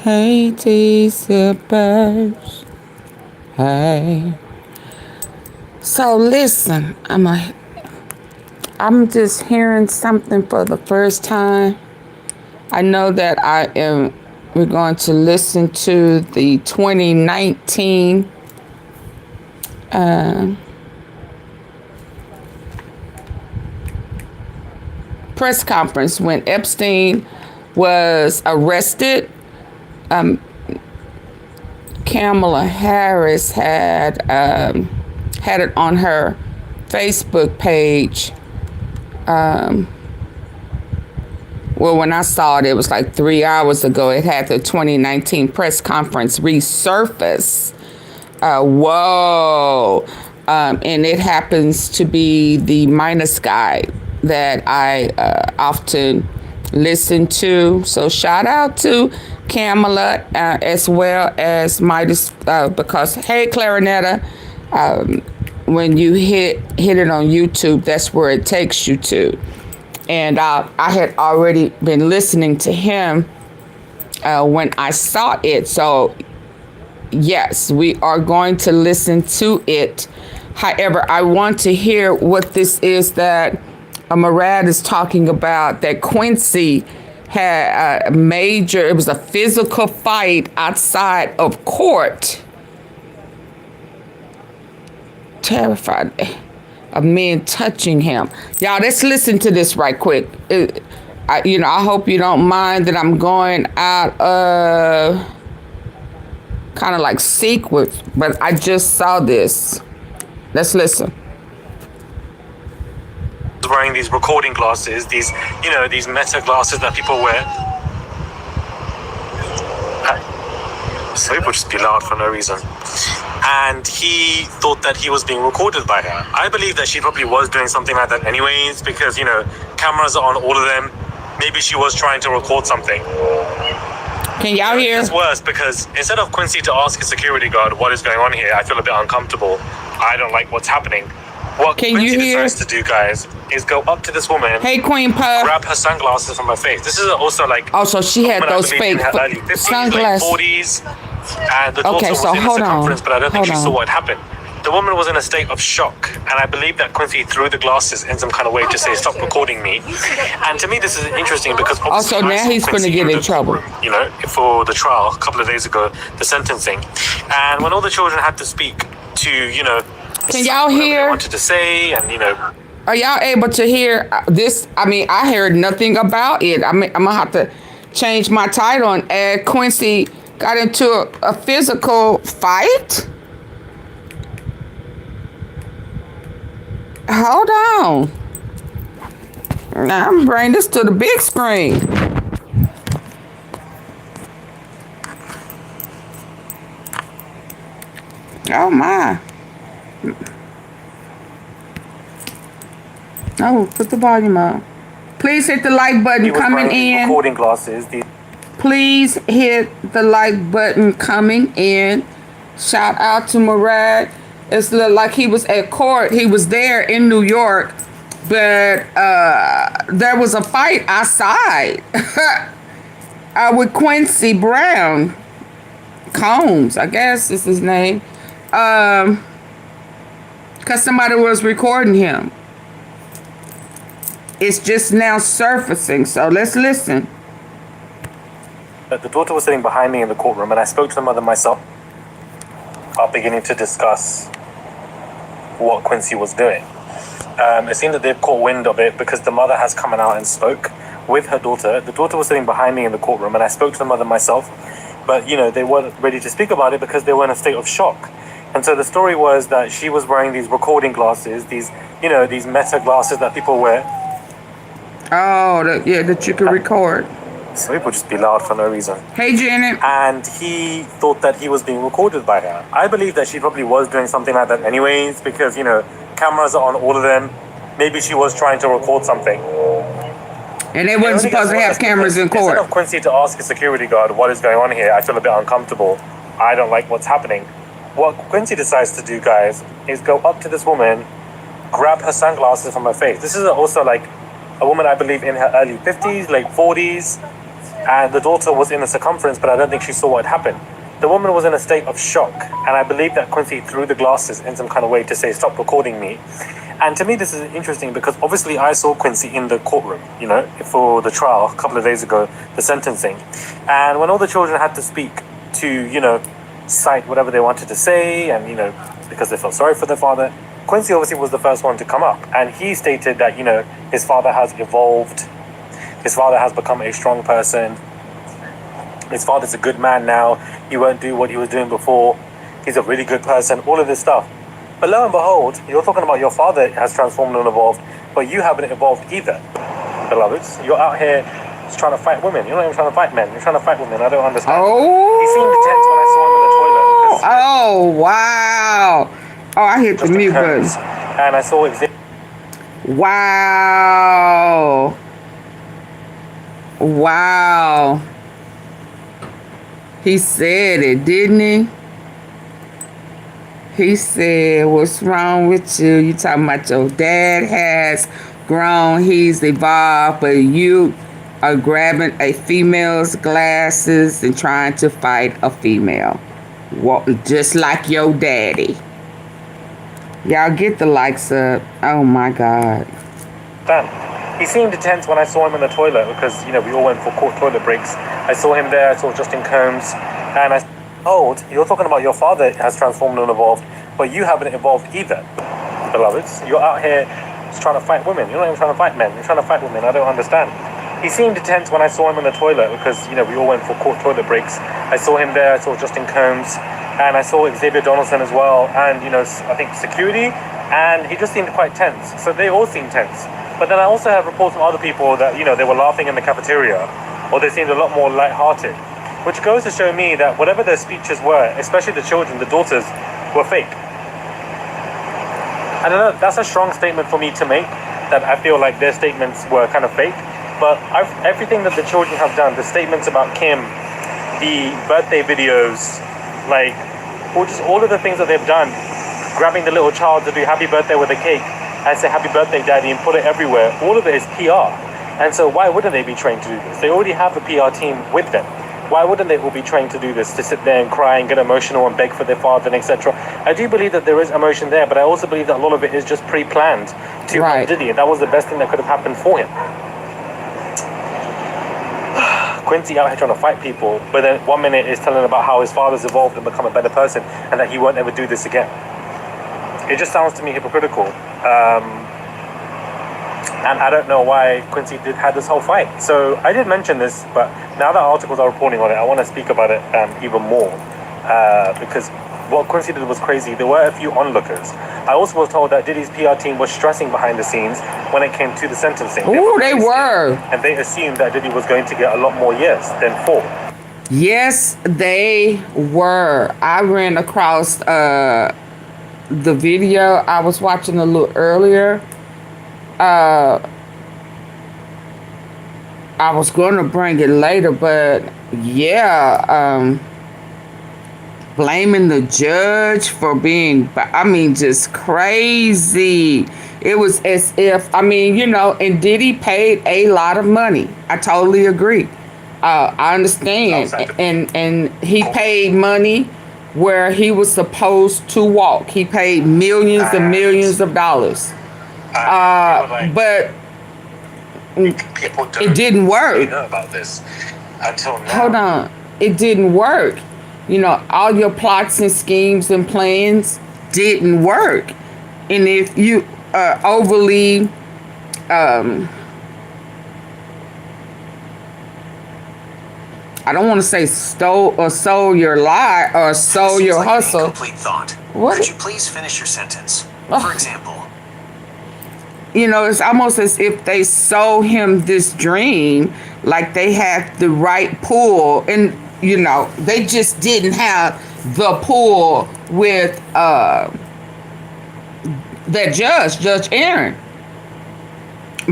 Hey, T-Zippers. Hey. So listen, I'm just hearing something for the first time. I know that we're going to listen to the 2019 press conference when Epstein was arrested. Kamala Harris had it on her Facebook page. Well, when I saw it, it was like 3 hours ago. It had the 2019 press conference resurface. Whoa. And it happens to be the minus guy that I often listen to. So shout out to Kamala as well as Midas, because, hey, Clarinetta, when you hit it on YouTube, that's where it takes you to. And I had already been listening to him when I saw it. So, yes, we are going to listen to it. However, I want to hear what this is that Murad is talking about, that Quincy had it was a physical fight outside of court. Terrified of men touching him. Y'all, let's listen to this right quick. I hope you don't mind that I'm going out of kind of like sequence, but I just saw this. Let's listen. Wearing these recording glasses, these meta glasses that people wear. So people just be loud for no reason. And he thought that he was being recorded by her. I believe that she probably was doing something like that anyways, because, cameras are on all of them. Maybe she was trying to record something. Can y'all hear? It's worse because instead of Quincy to ask a security guard what is going on here, I feel a bit uncomfortable. I don't like what's happening. What Quincy decides to do, guys, is go up to this woman. Hey, Queen Puff. Grab her sunglasses from her face. This is also like. Also, she had those fake sunglasses. Late 40s, and the daughter was in the circumference, but I don't think she saw what happened. The woman was in a state of shock, and I believe that Quincy threw the glasses in some kind of way to say, "Stop recording me." And to me, this is interesting because also now he's going to get in trouble. For the trial a couple of days ago, the sentencing, and when all the children had to speak to, can y'all hear? They wanted to say, and Are y'all able to hear this? I heard nothing about it. I'm gonna have to change my title and add Quincy got into a physical fight. Hold on. Now I'm bringing this to the big screen. Oh my. Oh, put the volume up. Please hit the like button coming in. Recording glasses. Please hit the like button coming in. Shout out to Murad. It's like he was at court. He was there in New York, but there was a fight outside with Quincy Brown Combs, I guess is his name, because somebody was recording him. It's just now surfacing, so let's listen. The daughter was sitting behind me in the courtroom, and I spoke to the mother myself, beginning to discuss what Quincy was doing. It seemed that they've caught wind of it because the mother has come out and spoke with her daughter. The daughter was sitting behind me in the courtroom, and I spoke to the mother myself, but they weren't ready to speak about it because they were in a state of shock. And so the story was that she was wearing these recording glasses, these meta glasses that people wear. Oh, that you can record. So people just be loud for no reason. Hey, Janet. And he thought that he was being recorded by her. I believe that she probably was doing something like that anyways, because, cameras are on all of them. Maybe she was trying to record something. And they weren't supposed to have cameras in court. Instead of Quincy to ask a security guard what is going on here, I feel a bit uncomfortable. I don't like what's happening. What Quincy decides to do, guys, is go up to this woman, grab her sunglasses from her face. This is also like a woman, I believe, in her early 50s, late 40s. and the daughter was in the circumference, but I don't think she saw what happened. The woman was in a state of shock, and I believe that Quincy threw the glasses in some kind of way to say, stop recording me. And to me, this is interesting because obviously I saw Quincy in the courtroom, you know, for the trial a couple of days ago, the sentencing. And when all the children had to speak to, you know, cite whatever they wanted to say, and, you know, because they felt sorry for their father, Quincy obviously was the first one to come up. And he stated that, you know, his father has evolved, his father has become a strong person, his father's a good man now, he won't do what he was doing before, he's a really good person, all of this stuff. But lo and behold, you're talking about your father has transformed and evolved, but you haven't evolved either, beloveds. You're out here just trying to fight women. You're not even trying to fight men, you're trying to fight women. I don't understand. He seemed tense when I saw him in the toilet. Oh, wow. Oh, I hit the mute button. And I saw Wow. Wow. He said it, didn't he? He said, what's wrong with you? You talking about your dad has grown, he's evolved, but you are grabbing a female's glasses and trying to fight a female. Just like your daddy. Y'all get the likes up. Oh my God. He seemed tense when I saw him in the toilet because, you know, we all went for court toilet breaks. I saw him there, I saw Justin Combs, and I told, you're talking about your father has transformed and evolved, but you haven't evolved either, beloveds. You're out here just trying to fight women. You're not even trying to fight men, you're trying to fight women. I don't understand. He seemed tense when I saw him in the toilet because, you know, we all went for court toilet breaks. I saw him there, I saw Justin Combs, and I saw Xavier Donaldson as well, and, you know, I think security, and he just seemed quite tense. So they all seemed tense. But then I also have reports from other people that, you know, they were laughing in the cafeteria, or they seemed a lot more lighthearted, which goes to show me that whatever their speeches were, especially the children, the daughters, were fake. I don't know, that's a strong statement for me to make, that I feel like their statements were kind of fake. But everything that the children have done, the statements about Kim, the birthday videos, like, or just all of the things that they've done, grabbing the little child to do happy birthday with a cake and say happy birthday daddy and put it everywhere, all of it is PR. And so why wouldn't they be trained to do this? They already have a PR team with them. Why wouldn't they all be trained to do this, to sit there and cry and get emotional and beg for their father and etc.? I do believe that there is emotion there, but I also believe that a lot of it is just pre-planned to help Diddy, and that was the best thing that could have happened for him. Quincy out here trying to fight people, but then 1 minute is telling about how his father's evolved and become a better person and that he won't ever do this again. It just sounds to me hypocritical. And I don't know why Quincy had this whole fight. So I did mention this, but now that articles are reporting on it, I want to speak about it even more. Because what Quincy did was crazy. There were a few onlookers. I also was told that Diddy's PR team was stressing behind the scenes when it came to the sentencing. Oh, they were. And they assumed that Diddy was going to get a lot more years than 4. Yes, they were. I ran across the video I was watching a little earlier. I was going to bring it later, but yeah, blaming the judge for being, I mean, just crazy. It was as if, I mean, you know, and Diddy paid a lot of money. I totally agree. I understand. And he paid money where he was supposed to walk. He paid millions and millions of dollars. But it didn't work. Really know about this until now. Hold on. It didn't work. You know, all your plots and schemes and plans didn't work. And if you overly I don't want to say stole or sold your lie or sold your hustle. Complete thought. What? Could you please finish your sentence? For example, you know, it's almost as if they sold him this dream, like they had the right pull, and you know, they just didn't have the pull with that Judge Aaron.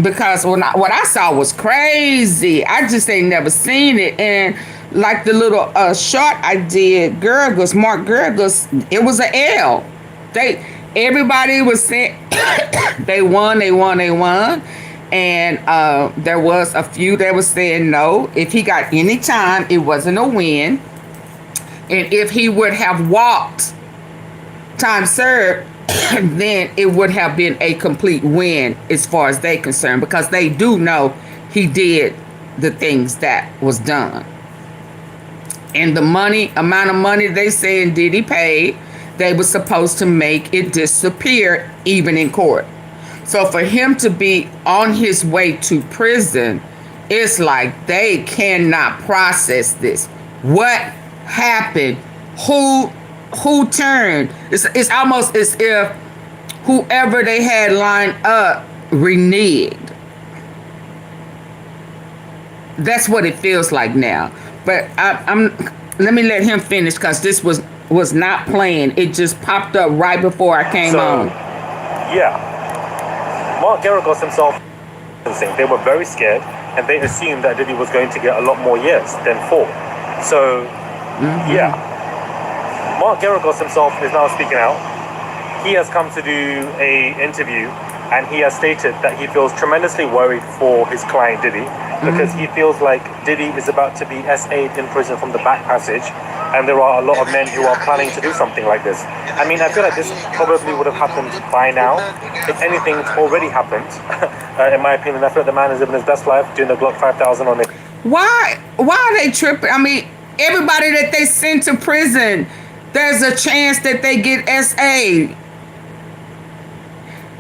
Because what I saw was crazy. I just ain't never seen it. And like the little short I did, Mark Gergis, it was an L. Everybody was saying they won. And there was a few that was saying no. If he got any time, it wasn't a win. And if he would have walked time served, then it would have been a complete win as far as they concerned, because they do know he did the things that was done. And the amount of money they saying Diddy paid, they were supposed to make it disappear even in court. So for him to be on his way to prison, it's like they cannot process this. What happened? Who turned? It's almost as if whoever they had lined up reneged. That's what it feels like now. But let me let him finish, because this was not planned. It just popped up right before I came on. Yeah. Mark Geragos himself, they were very scared, and they assumed that Diddy was going to get a lot more years than 4. So, yeah. Mark Geragos himself is now speaking out. He has come to do a interview, and he has stated that he feels tremendously worried for his client Diddy, because he feels like Diddy is about to be SA'd in prison from the back passage, and there are a lot of men who are planning to do something like this. I mean, I feel like this probably would have happened by now. If anything, it's already happened. In my opinion, I feel like the man is living his best life, doing the Glock 5000 on it. Why are they tripping? I mean, everybody that they send to prison, there's a chance that they get SA'd.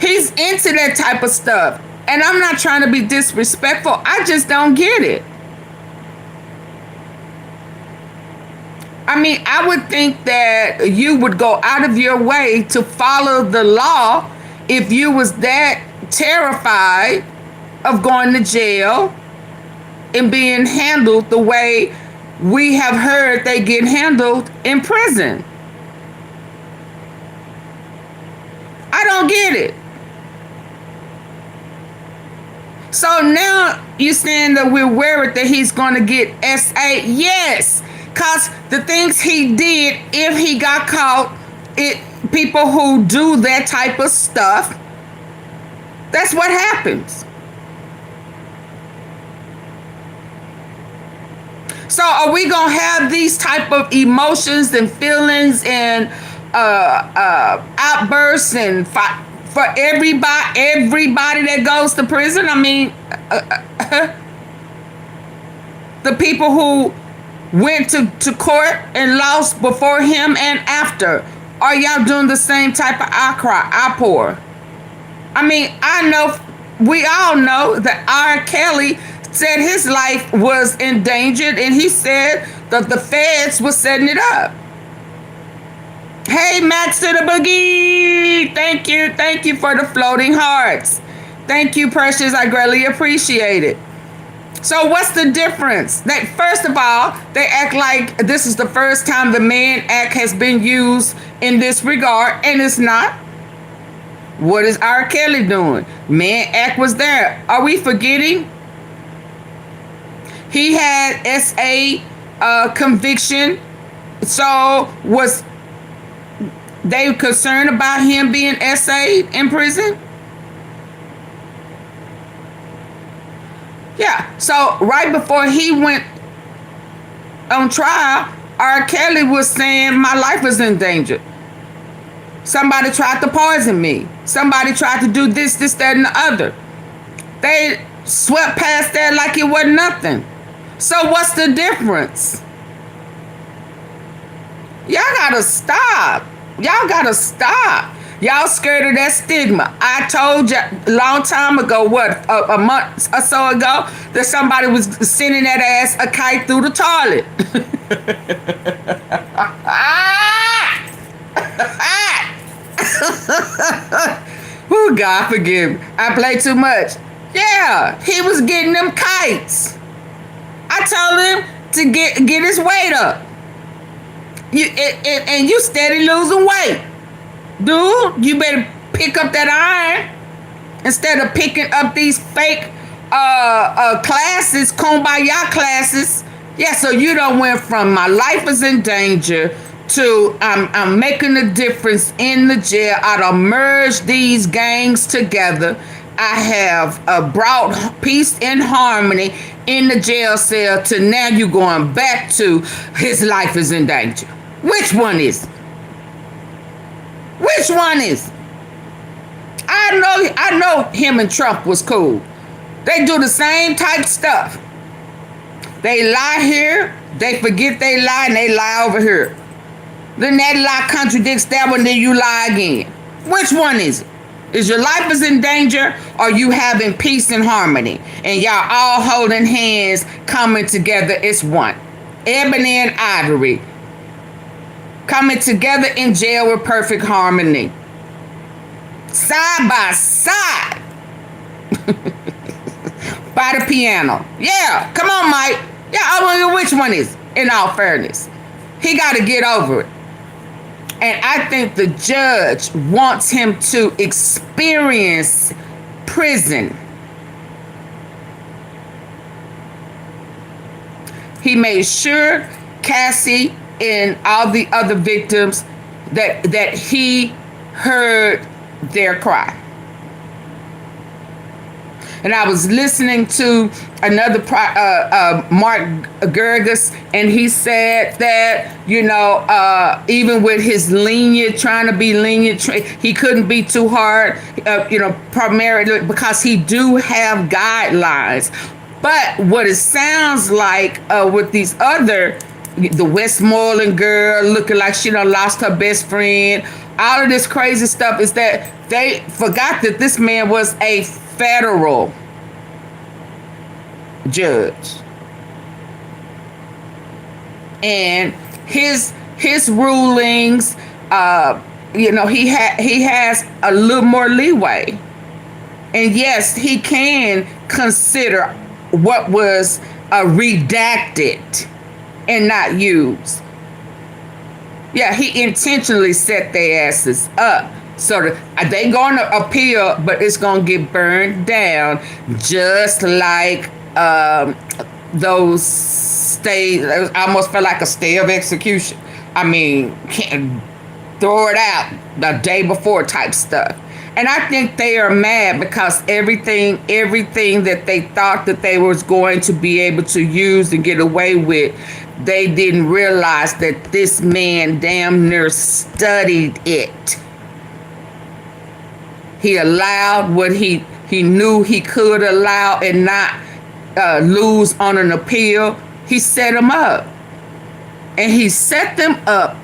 He's into that type of stuff. And I'm not trying to be disrespectful. I just don't get it. I mean, I would think that you would go out of your way to follow the law if you was that terrified of going to jail and being handled the way we have heard they get handled in prison. I don't get it. So now you're saying that we're worried that he's going to get SA? Yes, because the things he did, if he got caught, people who do that type of stuff, that's what happens. So are we going to have these type of emotions and feelings and outbursts and for everybody that goes to prison? I mean, the people who went to court and lost before him and after, are y'all doing the same type of outpour? I mean, we all know that R. Kelly said his life was endangered, and he said that the feds were setting it up. Hey, Max to the boogie. Thank you for the floating hearts. Thank you, Precious. I greatly appreciate it. So what's the difference? That first of all, they act like this is the first time the Mann Act has been used in this regard, and it's not. What is R. Kelly doing? Mann Act was there. Are we forgetting? He had SA conviction. So was they concerned about him being SA'd in prison? Yeah. So right before he went on trial, R. Kelly was saying my life was in danger. Somebody tried to poison me. Somebody tried to do this, that, and the other. They swept past that like it wasn't nothing. So what's the difference? Y'all gotta stop. Y'all scared of that stigma. I told you a long time ago, a month or so ago, that somebody was sending that ass a kite through the toilet. Oh, God forgive me. I play too much. Yeah, he was getting them kites. I told him to get his weight up. And you steady losing weight. Dude, you better pick up that iron instead of picking up these fake classes, kumbaya classes. Yeah, so you done went from my life is in danger to I'm making a difference in the jail. I done merged these gangs together, I have brought peace and harmony in the jail cell to now you going back to his life is in danger. Which one is it? Which one is it? I know him and Trump was cool. They do the same type stuff. They lie here, they forget they lie, and they lie over here. Then that lie contradicts that one, then you lie again. Which one is it? Is your life is in danger, or you having peace and harmony? And y'all all holding hands, coming together as one. Ebony and Ivory. Coming together in jail with perfect harmony. Side by side. By the piano. Yeah, come on, Mike. Yeah, I wonder which one is, in all fairness. He got to get over it. And I think the judge wants him to experience prison. He made sure Cassie and all the other victims that he heard their cry. And I was listening to another Mark Gerges, and he said that, you know, even with his lenient, trying to be lenient, he couldn't be too hard, you know, primarily because he do have guidelines. But what it sounds like with these other, the Westmoreland girl looking like she done lost her best friend, all of this crazy stuff, is that they forgot that this man was a federal judge, and his rulings, you know, he has a little more leeway, and yes, he can consider what was redacted and not used. Yeah, he intentionally set their asses up. So they going to appeal, but it's going to get burned down, just like those stay. I almost felt like a stay of execution. I mean, can't throw it out the day before type stuff. And I think they are mad because everything that they thought that they was going to be able to use and get away with, they didn't realize that this man damn near studied it. He allowed what he knew he could allow and not lose on an appeal. He set them up. And he set them up,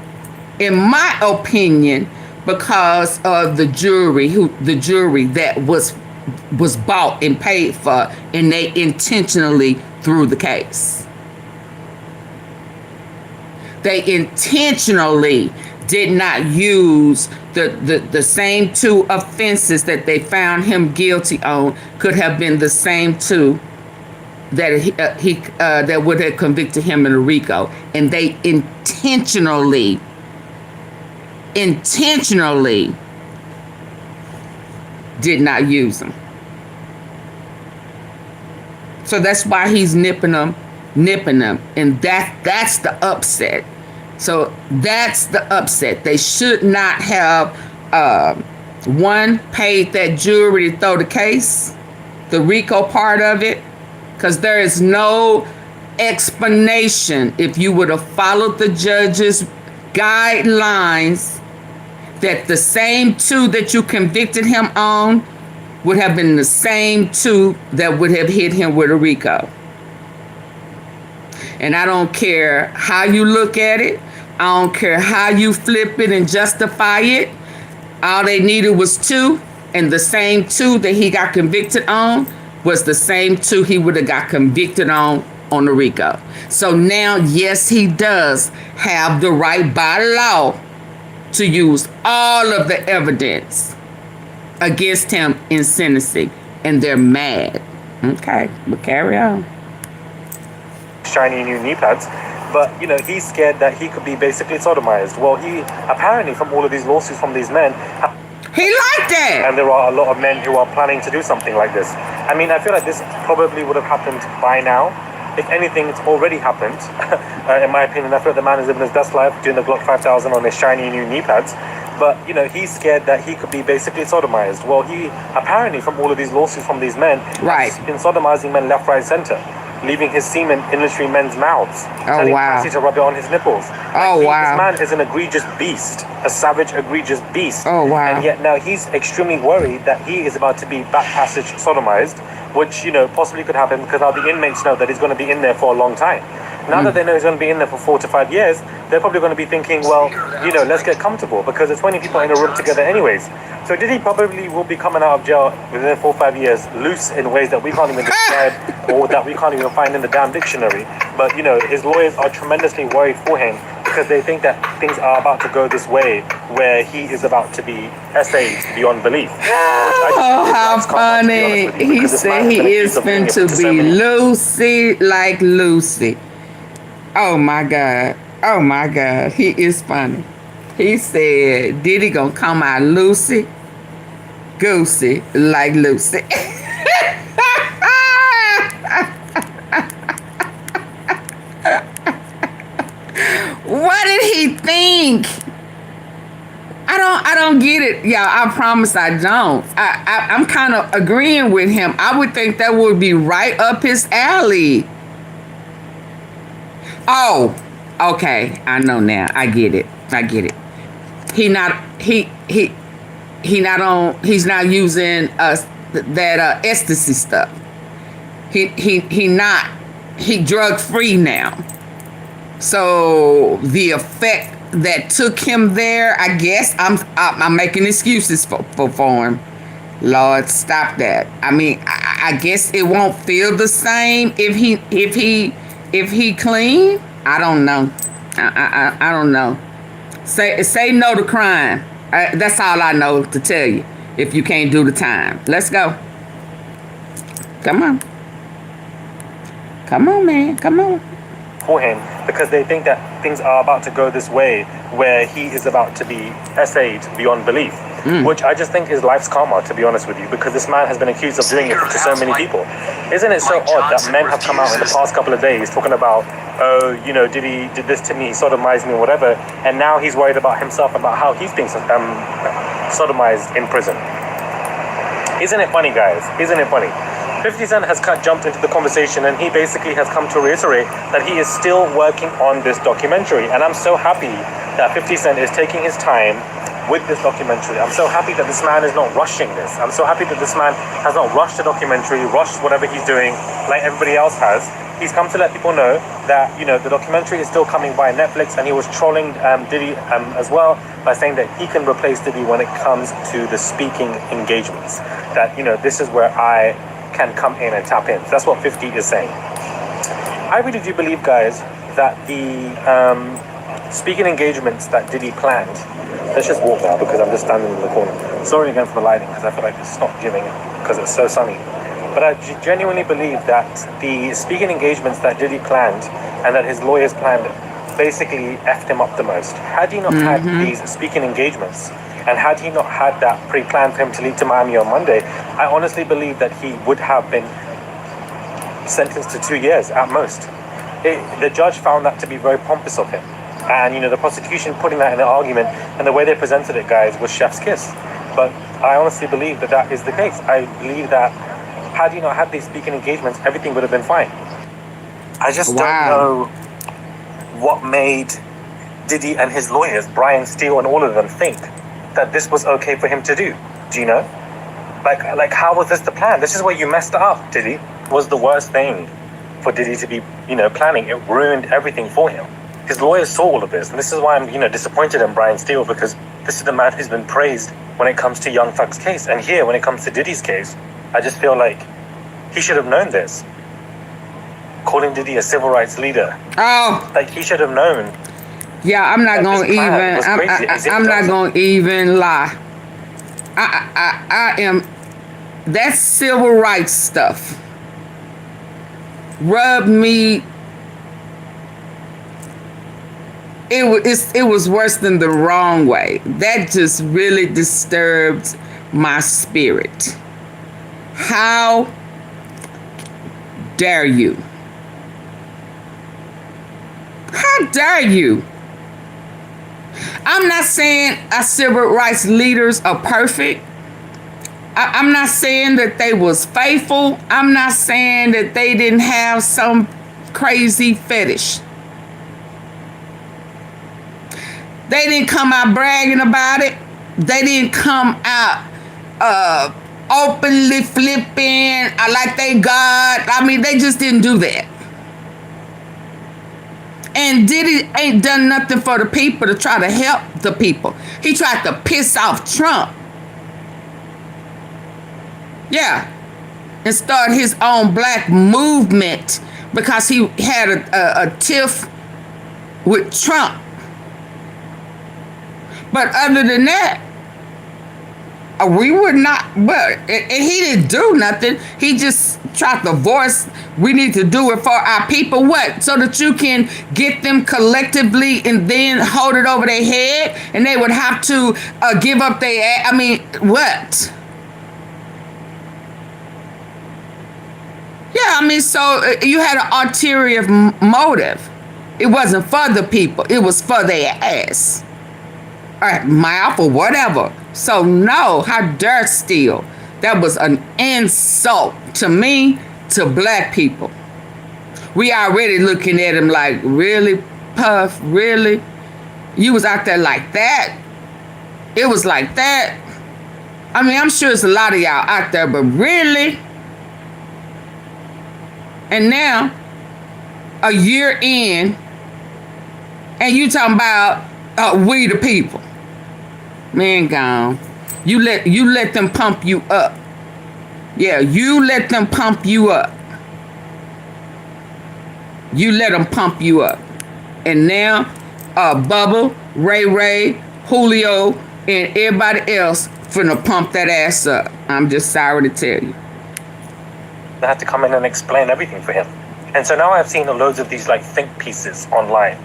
in my opinion, because of the jury that was bought and paid for, and they intentionally threw the case. They intentionally did not use the same two offenses that they found him guilty on could have been the same two that that would have convicted him in a RICO, and they intentionally did not use them. So that's why he's nipping them, and that's the upset. So that's the upset. They should not have paid that jury to throw the case, the RICO part of it, because there is no explanation, if you would have followed the judge's guidelines, that the same two that you convicted him on would have been the same two that would have hit him with a RICO. And I don't care how you look at it. I don't care how you flip it and justify it. All they needed was two, and the same two that he got convicted on was the same two he would have got convicted on the RICO. So now, yes, he does have the right by law to use all of the evidence against him in sentencing, and they're mad. Okay, but carry on. Shiny new knee pads, but you know, he's scared that he could be basically sodomized. Well, he apparently, from all of these lawsuits from these men, he liked that. And there are a lot of men who are planning to do something like this. I mean, I feel like this probably would have happened by now. If anything, it's already happened. In my opinion, I feel like the man is living his best life, doing the Glock 5000 on his shiny new knee pads. But, he's scared that he could be basically sodomized. Well, he apparently, from all of these lawsuits from these men, Right. has been sodomizing men left, right, center, leaving his semen in literally men's mouths. Oh, telling wow. Quincy to rub it on his nipples. Oh, wow. This man is an egregious beast, a savage, egregious beast. Oh, wow. And yet now he's extremely worried that he is about to be back passage sodomized, which, possibly could happen because now the inmates know that he's going to be in there for a long time. Now that they know he's going to be in there for 4 to 5 years, they're probably going to be thinking, well, let's get comfortable because there's 20 people in a room together anyways. So Diddy probably will be coming out of jail within 4 or 5 years, loose in ways that we can't even describe or that we can't even find in the damn dictionary. But, his lawyers are tremendously worried for him because they think that things are about to go this way where he is about to be essayed beyond belief. Oh, how funny. He said he is fin to be Lucy like Lucy. Oh my God. Oh my God. He is funny. He said, Diddy gonna come out Lucy Goosey like Lucy. What did he think? I don't get it. Yeah, I promise I don't. I'm kind of agreeing with him. I would think that would be right up his alley. Oh, okay. I know now. I get it. He's not using that ecstasy stuff. He drug free now. So the effect that took him there, I guess I'm making excuses for him. Lord, stop that. I mean, I guess it won't feel the same if he clean. I don't know. I don't know. Say no to crime. That's all I know to tell you. If you can't do the time, let's go. Come on, man. Come on. For him, because they think that things are about to go this way where he is about to be essayed beyond belief, which I just think is life's karma, to be honest with you, because this man has been accused of doing it to so many people. Isn't it so odd that men have come out in the past couple of days talking about, oh, Diddy did this to me, he sodomized me, whatever, and now he's worried about himself, about how he's being sodomized in prison. Isn't it funny, guys? Isn't it funny? 50 Cent has jumped into the conversation and he basically has come to reiterate that he is still working on this documentary. And I'm so happy that 50 Cent is taking his time with this documentary. I'm so happy that this man is not rushing this. I'm so happy that this man has not rushed the documentary, rushed whatever he's doing like everybody else has. He's come to let people know that, the documentary is still coming by Netflix, and he was trolling Diddy as well by saying that he can replace Diddy when it comes to the speaking engagements. That, this is where I can come in and tap in. So that's what 50 is saying. I really do believe, guys, that the speaking engagements that Diddy planned. Let's just walk now because I'm just standing in the corner. Sorry again for the lighting because I feel like it's not giving because it's so sunny. But I genuinely believe that the speaking engagements that Diddy planned and that his lawyers planned basically effed him up the most. Had he not had these speaking engagements, and had he not had that pre-planned for him to leave to Miami on Monday, I honestly believe that he would have been sentenced to 2 years at most. The judge found that to be very pompous of him. And, the prosecution putting that in the argument and the way they presented it, guys, was chef's kiss. But I honestly believe that that is the case. I believe that had he not had these speaking engagements, everything would have been fine. I just don't know what made Diddy and his lawyers, Brian Steele and all of them, think that this was okay for him to do. Do you know? Like how was this the plan? This is where you messed up, Diddy. Was the worst thing for Diddy to be, planning. It ruined everything for him. His lawyers saw all of this, and this is why I'm, disappointed in Brian Steele, because this is the man who's been praised when it comes to Young Thug's case. And here, when it comes to Diddy's case, I just feel like he should have known this. Calling Diddy a civil rights leader. Oh. Like, he should have known. Yeah, I'm not gonna even. I'm not gonna even lie. I am. That civil rights stuff rubbed me. It was worse than the wrong way. That just really disturbed my spirit. How dare you? How dare you? I'm not saying our civil rights leaders are perfect. I'm not saying that they was faithful. I'm not saying that they didn't have some crazy fetish. They didn't come out bragging about it. They didn't come out openly flipping like they God. I mean, they just didn't do that. And Diddy ain't done nothing for the people to try to help the people. He tried to piss off Trump. Yeah. And start his own black movement because he had a tiff with Trump. But other than that, we would not, but and he didn't do nothing. He just tried to voice, we need to do it for our people. What? So that you can get them collectively and then hold it over their head and they would have to give up their, I mean, what? Yeah, I mean, so you had an ulterior motive. It wasn't for the people. It was for their ass. Or mouth or whatever. So no, how dare steal? That was an insult to me, to black people. We already looking at him like, really, Puff, really? You was out there like that? It was like that? I mean, I'm sure it's a lot of y'all out there, but really? And now, a year in, and you talking about we the people. Man, gone. You let them pump you up. Yeah, you let them pump you up. You let them pump you up. And now, Bubba, Ray, Julio, and everybody else finna pump that ass up. I'm just sorry to tell you. I had to come in and explain everything for him. And so now I've seen loads of these like think pieces online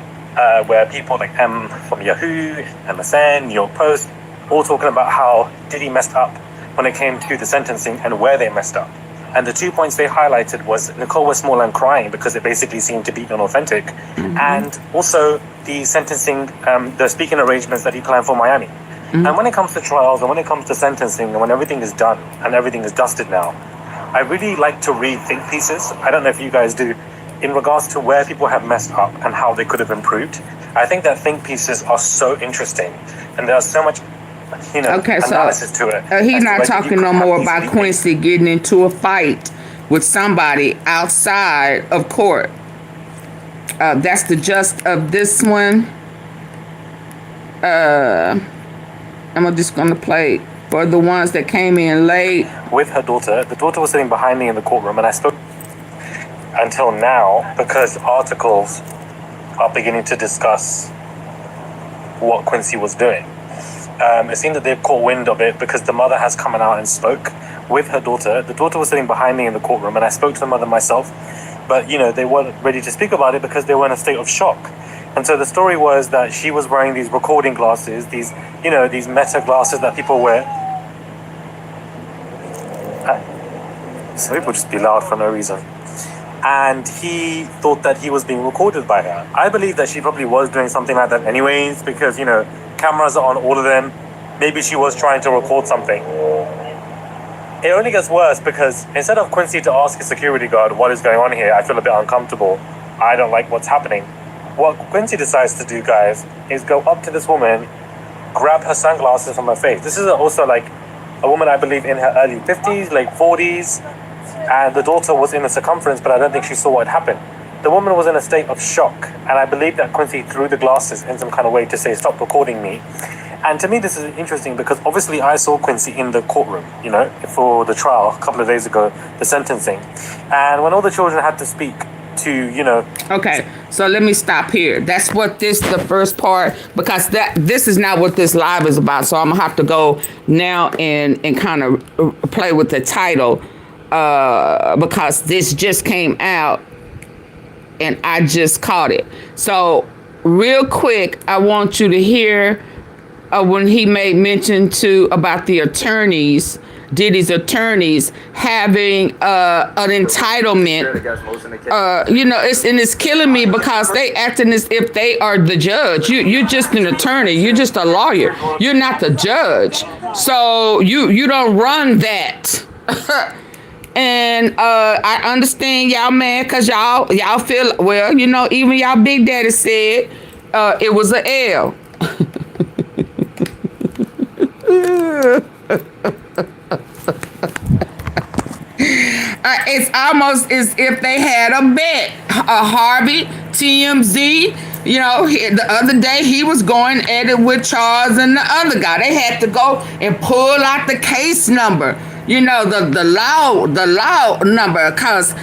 where people like M from Yahoo, MSN, New York Post, all talking about how Diddy messed up when it came to the sentencing and where they messed up. And the 2 points they highlighted was Nicole Westmoreland crying because it basically seemed to be unauthentic, and also the sentencing, the speaking arrangements that he planned for Miami. And when it comes to trials and when it comes to sentencing and when everything is done and everything is dusted now, I really like to read think pieces. I don't know if you guys do, in regards to where people have messed up and how they could have improved. I think that think pieces are so interesting and there's so much, analysis to it. He's not talking no more about Quincy getting into a fight with somebody outside of court. That's the gist of this one. I'm just going to play for the ones that came in late. With her daughter. The daughter was sitting behind me in the courtroom and I spoke until now because articles are beginning to discuss what Quincy was doing. It seemed that they've caught wind of it because the mother has come out and spoke with her daughter. The daughter was sitting behind me in the courtroom and I spoke to the mother myself, but they weren't ready to speak about it because they were in a state of shock. And so the story was that she was wearing these recording glasses, these meta glasses that people wear. So people just be loud for no reason. And he thought that he was being recorded by her. I believe that she probably was doing something like that anyways because, cameras are on all of them. Maybe she was trying to record something. It only gets worse because instead of Quincy to ask his security guard, what is going on here? I feel a bit uncomfortable. I don't like what's happening. What Quincy decides to do, guys, is go up to this woman, grab her sunglasses from her face. This is also like a woman, I believe, in her early 50s, late 40s. And the daughter was in a circumference, but I don't think she saw what happened. The woman was in a state of shock. And I believe that Quincy threw the glasses in some kind of way to say, stop recording me. And to me, this is interesting because obviously I saw Quincy in the courtroom, for the trial a couple of days ago, the sentencing. And when all the children had to speak to, Okay, so let me stop here. That's what the first part, because this is not what this live is about. So I'm gonna have to go now and kind of play with the title because this just came out and I just caught it. So real quick, I want you to hear when he made mention about the attorneys Diddy's attorneys having an entitlement. It's killing me because they acting as if they are the judge. You're just an attorney. You're just a lawyer. You're not the judge. So you don't run that. And I understand y'all mad because y'all feel, well, even y'all Big Daddy said it was an L. It's almost as if they had a bet. Harvey, TMZ, the other day he was going at it with Charles and the other guy. They had to go and pull out the case number. The law number, because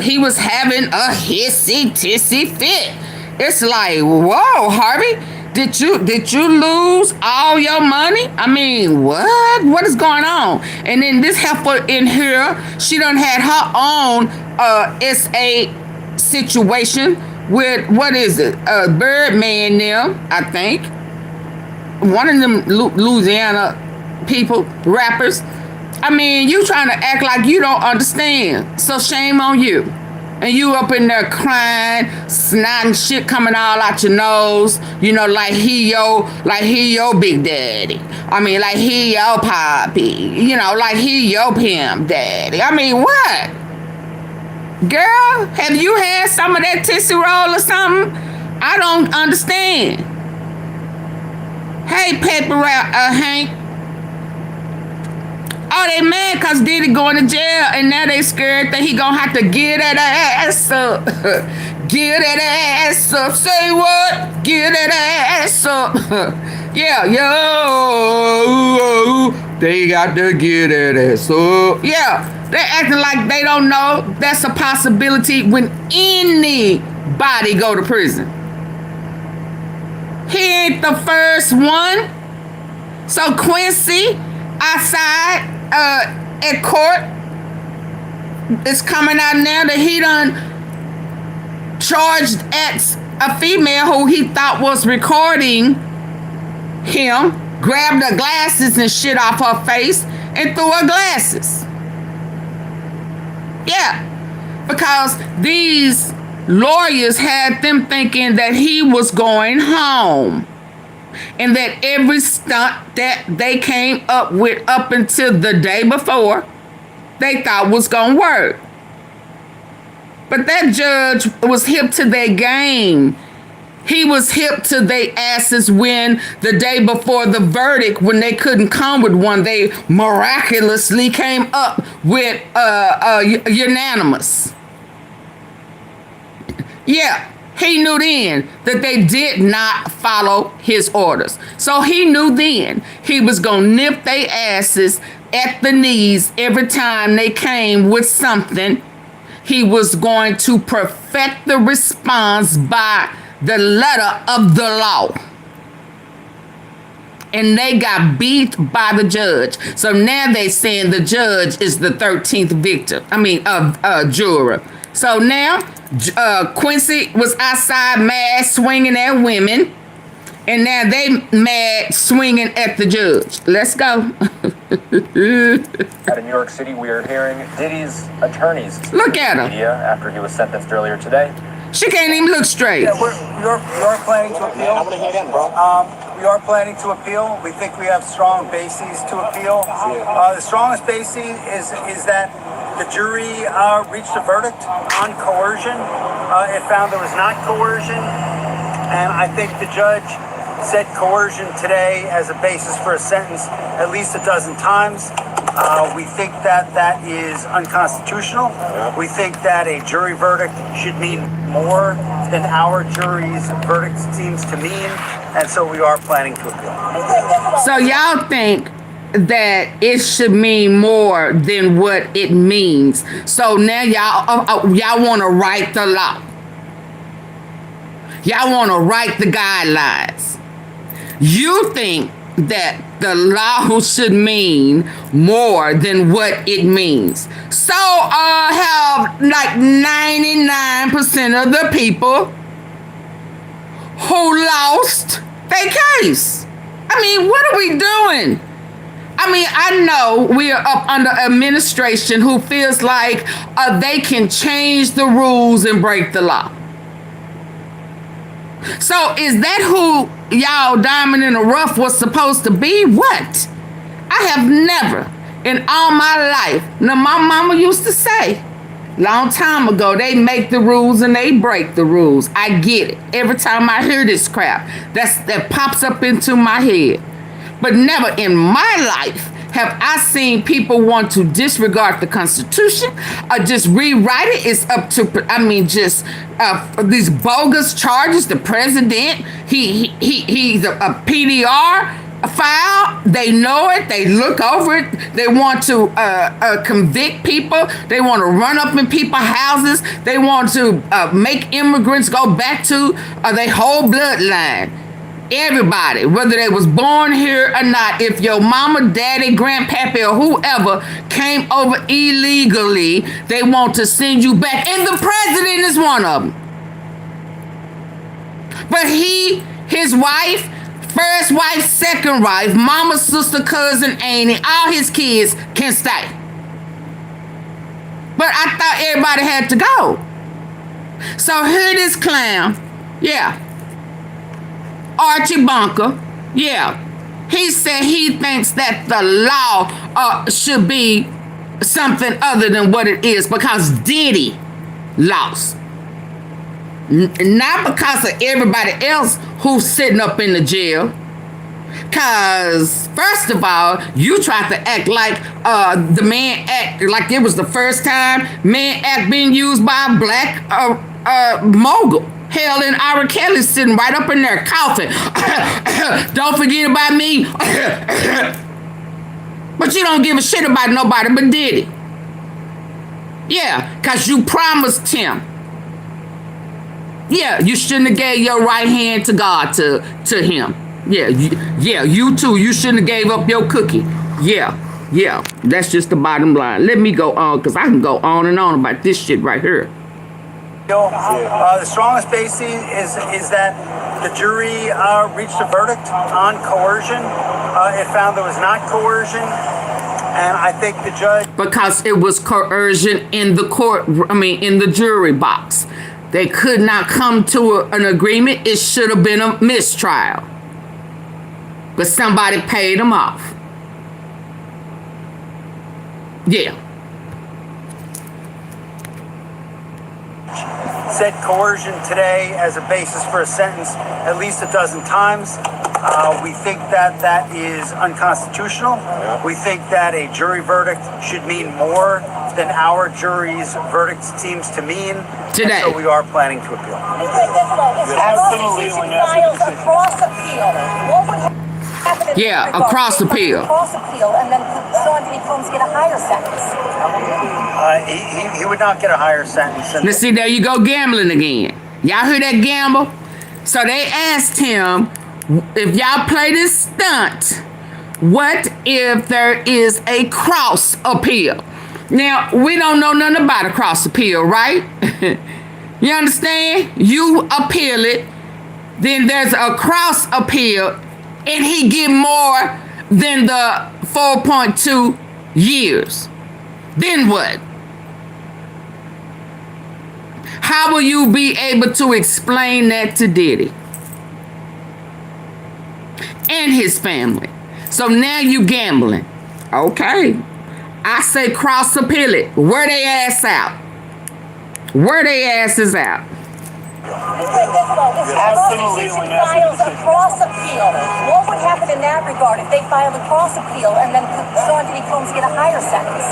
he was having a hissy-tissy fit. It's like, whoa, Harvey, did you lose all your money? I mean, what? What is going on? And then this heifer in here, she done had her own SA situation with, what is it? Birdman them, I think. One of them Louisiana people, rappers. I mean, you trying to act like you don't understand. So shame on you. And you up in there crying, snotting shit coming all out your nose, like he your Big Daddy. I mean, like he your poppy, like he your pimp daddy. I mean, what? Girl, have you had some of that Tootsie Roll or something? I don't understand. Hey, Paper Hank. Oh, they mad because Diddy going to jail, and now they scared that he gonna have to get that ass up. Get that ass up. Say what? Get that ass up. Yeah, yo. They got to get that ass up. Yeah, they acting like they don't know that's a possibility when anybody go to prison. He ain't the first one. So Quincy outside at court, it's coming out now that he done charged at a female who he thought was recording him, grabbed her glasses and shit off her face and threw her glasses. Yeah, because these lawyers had them thinking that he was going home. And that every stunt that they came up with up until the day before, they thought was going to work. But that judge was hip to their game. He was hip to their asses when the day before the verdict, when they couldn't come with one, they miraculously came up with unanimous. Yeah. He knew then that they did not follow his orders. So he knew then he was going to nip their asses at the knees every time they came with something. He was going to perfect the response by the letter of the law. And they got beat by the judge. So now they saying the judge is the 13th victim. Juror. So now Quincy was outside mad swinging at women, and now they mad swinging at the judge. Let's go. Out of New York City, we are hearing Diddy's attorneys. Look at him. Media after he was sentenced earlier today. She can't even look straight. Yeah, we are planning to appeal. We are planning to appeal. We think we have strong bases to appeal. The strongest basis is that the jury reached a verdict on coercion. It found there was not coercion. And I think the judge said coercion today as a basis for a sentence at least a dozen times. We think that is unconstitutional. We think that a jury verdict should mean more than our jury's verdict seems to mean. And so we are planning to appeal. So y'all think that it should mean more than what it means. So now y'all want to write the law. Y'all want to write the guidelines. You think that the law should mean more than what it means. So have like 99% of the people who lost their case. I mean, what are we doing? I I mean, I know we are up under administration who feels like they can change the rules and break the law. So is that who y'all diamond in the rough was supposed to be? What? I have never in all my life, now my mama used to say, long time ago, they make the rules and they break the rules. I get it. Every time I hear this crap, that pops up into my head. But never in my life have I seen people want to disregard the Constitution or just rewrite it. It's up to, I mean, just these bogus charges. The president, he's a PDR file. They know it. They look over it. They want to convict people. They want to run up in people's houses. They want to make immigrants go back to their whole bloodline. Everybody, whether they was born here or not, if your mama, daddy, grandpappy, or whoever came over illegally, they want to send you back. And the president is one of them. But his wife, first wife, second wife, mama, sister, cousin, auntie, all his kids can stay. But I thought everybody had to go. So here this clown, yeah, Archie Bunker, yeah, he said he thinks that the law should be something other than what it is because Diddy lost. Not because of everybody else who's sitting up in the jail. Because, first of all, you tried to act like the Man Act, like it was the first time Man Act being used by a black mogul. Hell, and Ira Kelly's sitting right up in there coughing. Don't forget about me. But you don't give a shit about nobody but Diddy. Yeah, because you promised him. Yeah, you shouldn't have gave your right hand to God to him. Yeah, you too. You shouldn't have gave up your cookie. Yeah, that's just the bottom line. Let me go on, because I can go on and on about this shit right here. The strongest basis is that the jury reached a verdict on coercion. It found there was not coercion, and I think the judge... Because it was coercion in the court, in the jury box. They could not come to an agreement. It should have been a mistrial. But somebody paid them off. Yeah. Said coercion today as a basis for a sentence at least a dozen times. We think that is unconstitutional. We think that a jury verdict should mean more than our jury's verdict seems to mean. Today. And so we are planning to appeal. Absolutely. Across appeal. What would happen across appeal. Across appeal, and then Sean Diddy Combs get a higher sentence. He would not get a higher sentence. Let's see, there you go gambling again. Y'all hear that gamble? So they asked him, if y'all play this stunt, what if there is a cross appeal? Now, we don't know nothing about a cross appeal, right? You understand? You appeal it, then there's a cross appeal, and he get more than the 4.2 years. Then what? How will you be able to explain that to Diddy and his family? So now you gambling. Okay. I say cross appeal it. Wear they ass out. Wear they asses out. Absolutely. Files a cross appeal. What would happen in that regard if they filed a cross appeal and then Sean Diddy Combs get a higher sentence?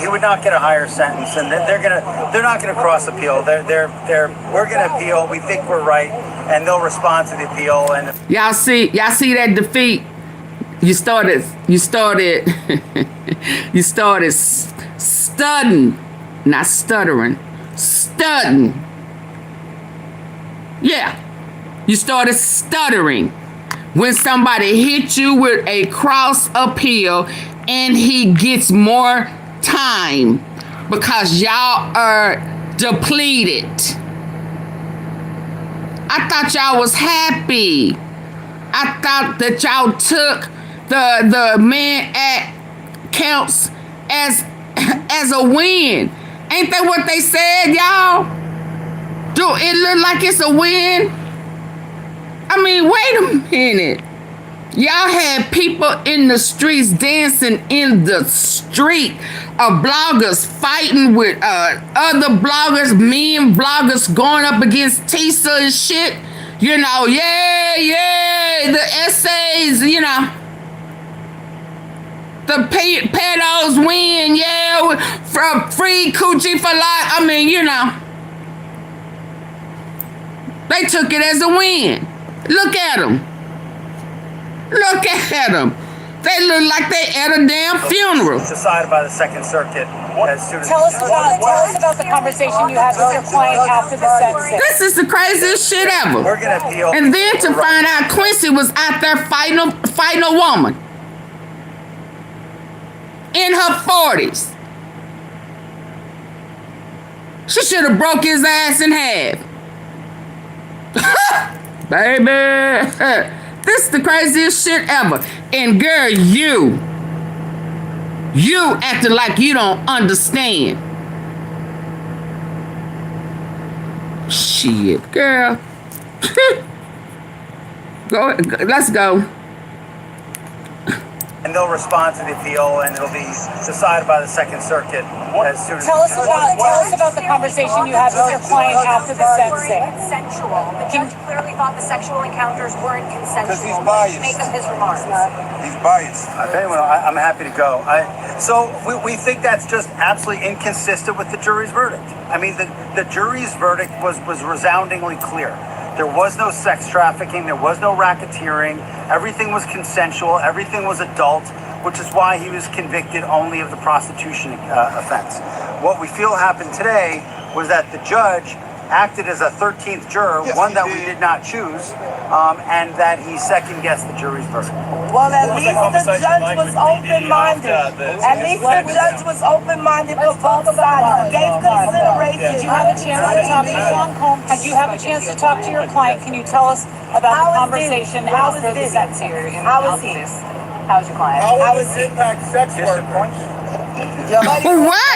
He would not get a higher sentence, and they're not gonna cross appeal. We're gonna appeal. We think we're right, and they'll respond to the appeal. And y'all see that defeat. You started studying, not stuttering. Studying. Yeah. You started stuttering when somebody hit you with a cross appeal and he gets more time because y'all are depleted. I thought y'all was happy. I thought that y'all took the Mann Act counts as a win. Ain't that what they said, y'all? Do it look like it's a win? I mean, wait a minute. Y'all had people in the streets dancing in the street. Bloggers fighting with other bloggers, men bloggers going up against Tisa and shit. You know, yeah, the essays, you know. The pedos win, yeah, from free coochie for life. I mean, you know. They took it as a win. Look at them. Look at them. They look like they at a damn funeral. Decided by the Second Circuit. Tell us about the conversation you had with your client after the sentencing. This is the craziest shit ever. We're gonna appeal. And then to find out Quincy was out there fighting a woman in her 40s. She should have broke his ass in half. Baby. This is the craziest shit ever. And girl, you acting like you don't understand. Shit, girl. Go, let's go. And they'll respond to the appeal, and it'll be decided by the Second Circuit as soon as. Tell us about the conversation you had with your client after the sentencing. Consensual. The judge clearly thought the sexual encounters weren't consensual. Because he's biased. Make of his remarks. He's biased. Anyway, I'm happy to go. So we think that's just absolutely inconsistent with the jury's verdict. I mean, the jury's verdict was resoundingly clear. There was no sex trafficking. There was no racketeering. Everything was consensual. Everything was adult, which is why he was convicted only of the prostitution offense. What we feel happened today was that the judge acted as a 13th juror, one that we did not choose, and that he second-guessed the jury's verdict. Well, at least the judge was open-minded. At least the judge was open-minded for both sides. He gave consideration. Did you have a chance to talk to your Did you have a chance to talk to your client? Can you tell us about the conversation after the sentencing? How was he? How's your client? How was he? Disappointed. What?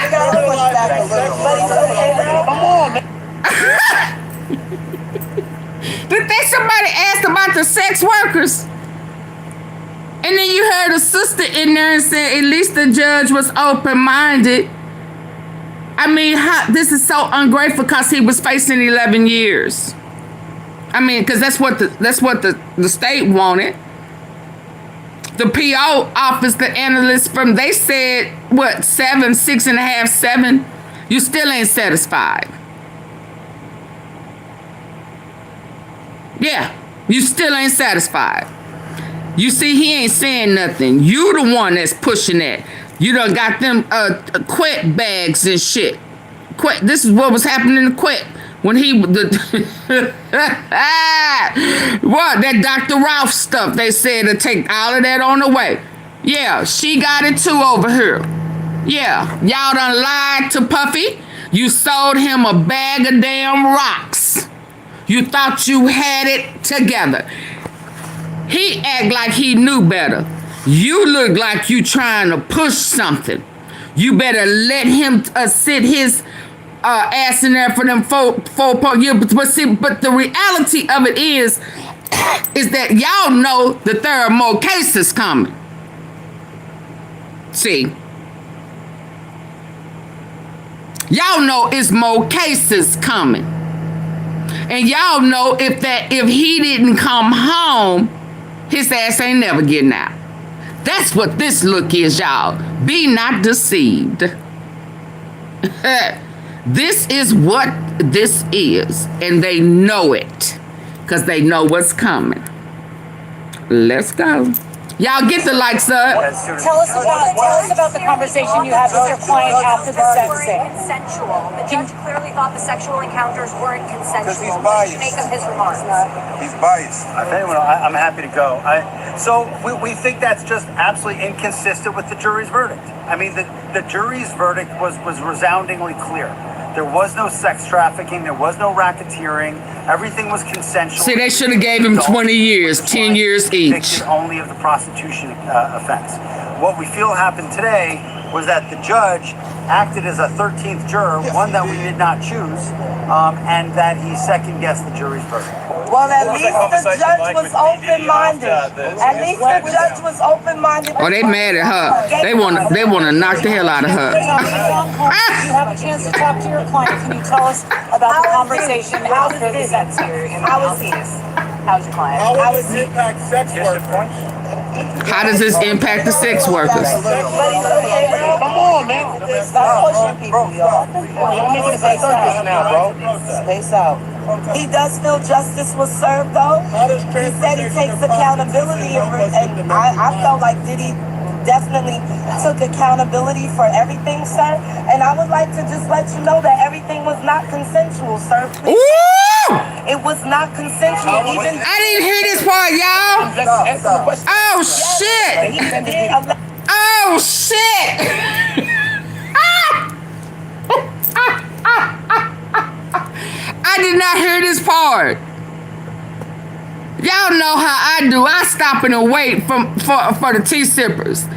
Come on, man. Somebody asked about the sex workers. And then you heard a sister in there and said at least the judge was open-minded. I mean, this is so ungrateful because he was facing 11 years. I mean, because that's what the state wanted. The PO office, the analysts from, they said, what, 7, 6.5, 7? You still ain't satisfied. Yeah, you still ain't satisfied. You see, he ain't saying nothing. You the one that's pushing that. You done got them quet bags and shit. This is what was happening to Quet when he what that Dr. Ralph stuff. They said to take all of that on the way. Yeah, she got it too over here. Yeah, y'all done lied to Puffy. You sold him a bag of damn rocks. You thought you had it together. He act like he knew better. You look like you trying to push something. You better let him sit his ass in there for them four years. But the reality of it is that y'all know that there are more cases coming. See, y'all know it's more cases coming. And y'all know if he didn't come home, his ass ain't never getting out. That's what this look is, y'all. Be not deceived. This is what this is. And they know it. Because they know what's coming. Let's go. Y'all get the likes up. Tell us about the conversation you had with your client after the sentencing. Consensual. The judge clearly thought the sexual encounters weren't consensual. He's biased. Make of his remarks. He's biased. Anyway, I'm happy to go. So we think that's just absolutely inconsistent with the jury's verdict. I mean, the jury's verdict was resoundingly clear. There was no sex trafficking. There was no racketeering. Everything was consensual. See, they should have gave him 20 years, 10 years each. Convicted only of the prostitution offense. What we feel happened today was that the judge acted as a 13th juror, one that we did not choose, and that he second-guessed the jury's verdict. Well, at least the judge was open-minded. At least the judge was open-minded. Oh, they mad at her. They want to knock the hell out of her. You have a chance to talk to your client. Can you tell us about the conversation after the sex hearing? How was he? How's your client? How does this impact sex workers? How does this impact the sex workers? Come on, man. Stop pushing people, y'all. Y'all making this a circus now, bro. Space out. He does feel justice was served, though. He said he takes accountability, and I felt like Diddy definitely took accountability for everything, sir. And I would like to just let you know that everything was not consensual, sir. Please. It was not consensual. Even I didn't hear this part, y'all. Oh, shit. Oh, shit. I did not hear this part. Y'all know how I do. I stop and wait for the tea sippers.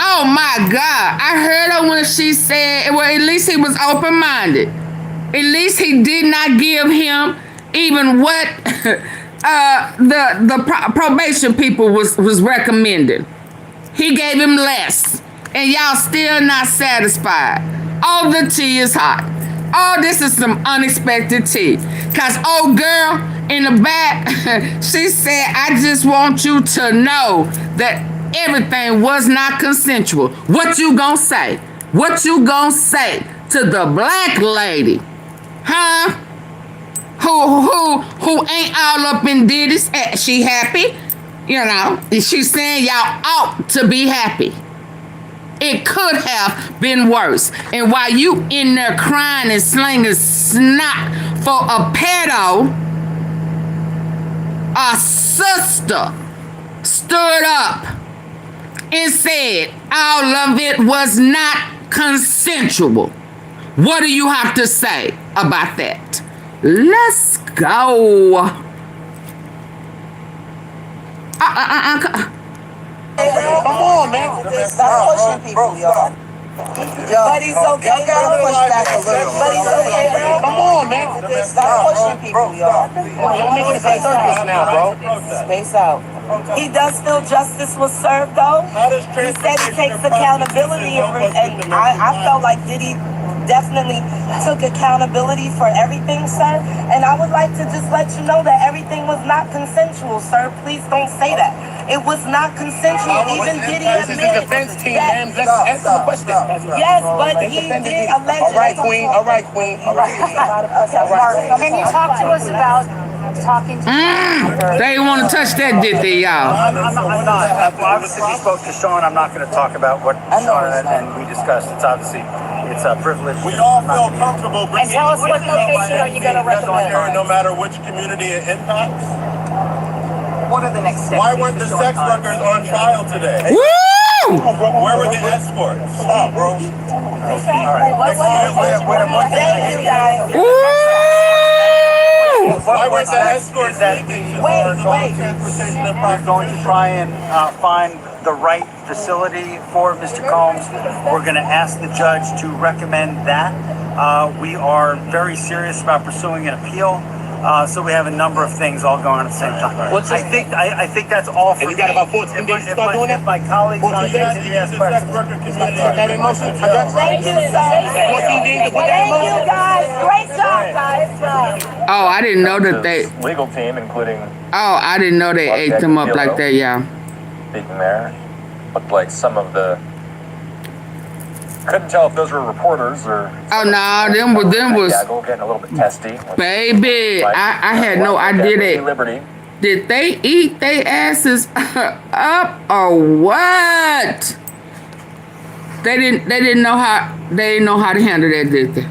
Oh my God. I heard her when she said, well, at least he was open-minded. At least he did not give him even what the probation people was recommending. He gave him less. And y'all still not satisfied. All the tea is hot. Oh, this is some unexpected tea. Cause old girl in the back, she said, I just want you to know that everything was not consensual. What you gonna say? What you gonna say to the black lady? Huh? Who ain't all up in Diddy's? She happy? You know, she's saying y'all ought to be happy. It could have been worse. And while you in there crying and slinging snot for a pedo, a sister stood up and said all of it was not consensual. What do you have to say about that? Let's go. Come on, man. stop pushing people, y'all. But he's okay. Gotta push back a little. But he's okay. Come on, man. Stop pushing people, y'all. Y'all making this a circus now, bro. Space out. He does feel justice was served, though. He said he takes accountability, and I felt like Diddy definitely took accountability for everything, sir. And I would like to just let you know that everything was not consensual, sir. Please don't say that. It was not consensual. Even Diddy admitted. This is the defense team, man. Let's answer the question. Yes, but he did allegedly. All right, Queen. All right, Queen. All right. Can you talk to us about talking to They want to touch that, did they, y'all? I'm not. Obviously, we spoke to Sean. I'm not going to talk about what Sean and we discussed. It's obviously, it's a privilege. We all feel comfortable bringing And tell us what location are you going to recommend? no matter which community it impacts. What are the next steps? Why weren't the sex workers on trial today? Woo! Where were the escorts? Stop, bro. Thank you, guys. Woo! Why weren't the escorts taking We're going to try and find the right facility for Mr. Combs. We're going to ask the judge to recommend that. We are very serious about pursuing an appeal. So we have a number of things all going on at the same time. I think that's all for And you got about 14 days to start doing it? If my colleagues want to continue to ask questions. That emotion. Thank you, sir. Thank you, guys. Great job, guys. Oh, I didn't know that they. Legal team, including Oh, I didn't know they ate them up like that, y'all. speaking there, looked like some of the. Couldn't tell if those were reporters or. Oh no, them was Getting a little bit testy. baby. I had no idea that. Liberty. Did they eat their asses up or what? They didn't know how to handle that, did they?